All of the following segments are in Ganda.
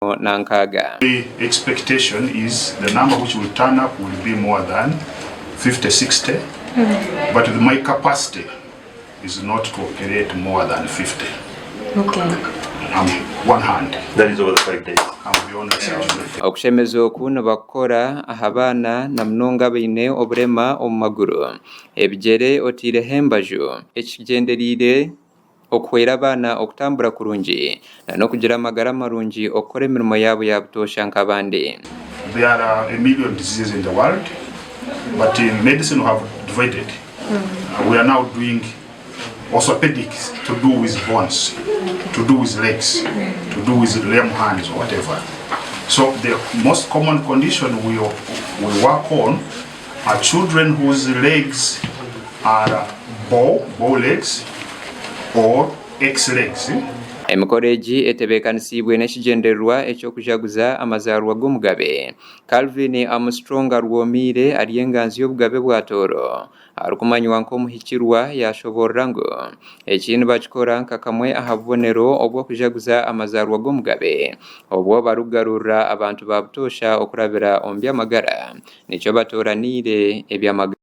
Nankaga. The expectation is the number which will turn up will be more than 50-60, but my capacity is not to operate more than 50. Okay. I'm one hand. That is over the 5 days. I'm beyond the Okushemeza oku nibakora Abaana na munonga Baine Oburema omu maguru ebigere otire hembaju ekigenderire okuhwera abaana okutambura kurungi n'okugira amagara marungi okukora emirimo yabo ya butosha nk'abandi. There are a million diseases in the world, but in medicine we have divided. We are now doing orthopedics to do with bones, to do with legs, to do with limb hands or whatever. So the most common condition we work on are children whose legs are bow legs or X legs. Emikoro egi etebeekanisibwe n'ekigendererwa ekyokujaguza amazarwa g'omugabe. Calvin Armstrong arwomire ari enganzi y'obugabe bwa Tooro arikumanywa nk'omuhikirwa yashoborera ngu ekindi bakikora nka kamwe aha bubonero obw'okujaguza amazarwa g'omugabe obwo barugarurira abantu ba butosha okurabira omu by'amagara nikyo batooranire eby'amagara.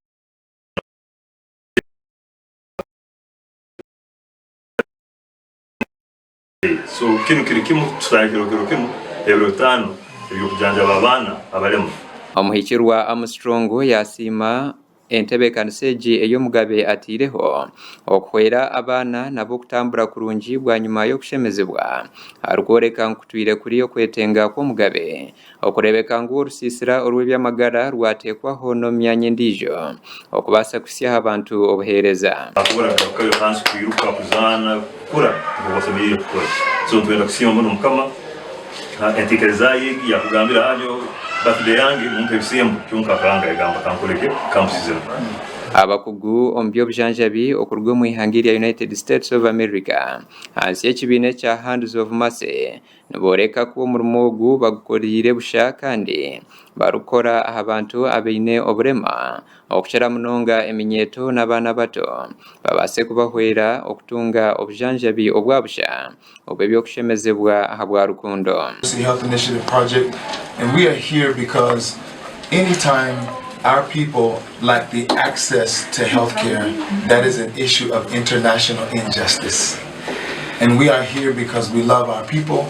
So kino kimu tusangiro kimu ebiro 5 ebyokujjanjaba abaana abalema. Omuhikirwa Armstrong yasima entebeekanisa egi ey'omugabe atiireho okuhwera abaana nabo okutambura kurungi bwa nyuma y'okushemezebwa arikworeka nkutwire kuri okwetenga kw'omugabe okurebeka ngu orusiisira orw'ebyamagara rwateekwaho n'omu myanya endiijo okubaasa kusyaho abantu obuheereza. Akubura kayo hansi kwiruka kuzaana kura ngobasemerire kukora. So twenda kusiima n'omukama entekereza yegi yakugambira hanyo birthday yange muntu ebisembo kyonka kanga egamba kankoleke kamusizemu. Abakugu omu by'obujanjabi okuruga omu ihanga lya United States of America hansi y'ekibiina ekya Hands of Mercy nibooreka kuba omurimo ogu bagukoreire busha kandi barukora aha bantu abaine oburema okukira munonga eminyeeto n'abaana bato babaase kubahwera okutunga obujanjabi obwa busha obw'ebyokushemezebwa aha bwa rukundo. Health Initiative Project, and we are here because anytime our people lack the access to healthcare, that is an issue of international injustice. And we are here because we love our people,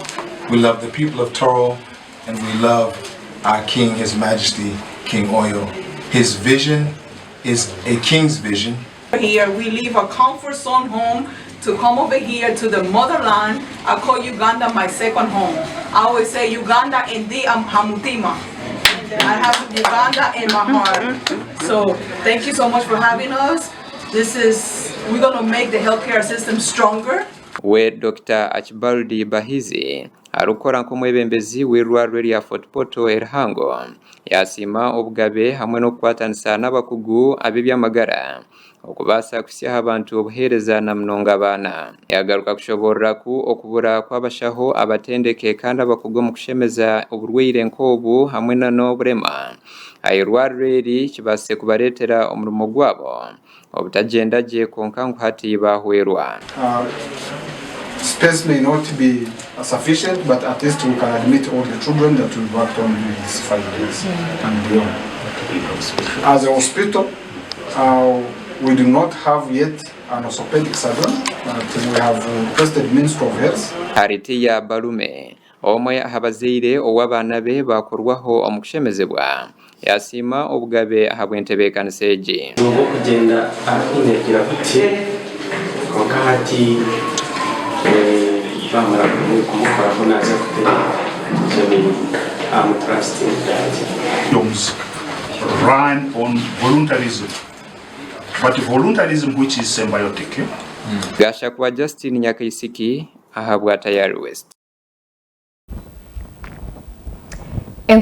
we love the people of Toro, and we love our King, His Majesty, King Oyo. His vision is a king's vision. Here we leave our comfort zone home to come over here to the motherland. I call Uganda my second home. I always say Uganda ndi hamutima. I have Uganda in my heart. So thank you so much for having us. We're going to make the healthcare system stronger. We Dr. Achibaldi Bahizi arukora nk'omwebembezi w'irwariro lya Fortportal Erihango yasima obugabe hamwe n'okukwatanisa n'abakugu ab'ebyamagara okubaasa kusyaho abantu obuheereza na munonga abaana. Yagaruka kushoborera ku okubura kw'abashaho abatendeke kandi abakugu mu kushemeza oburwaire nk'obu hamwe n'oburema airwariro eri kibaase kubareetera omurimo gwabo obutagendagye konka ngu hati bahwerwa. Space may not be sufficient, but at least we can admit all the children that we worked on in these 5 days and beyond. As a hospital, we do not have yet an orthopedic surgeon, but we have requested Ministry of Health. Haritiya Balume omwe ahabazaire ow'abaana be bakorwaho omu kushemezebwa yasima obugabe ahabw'entebeekanisa egi. Okugenda ahinekera kuti konka hati bamara kumukoraho naza run on voluntarism, but voluntarism which is symbiotic. Gasha kwa Justin Nyakaisiki ahabwa Tayari West.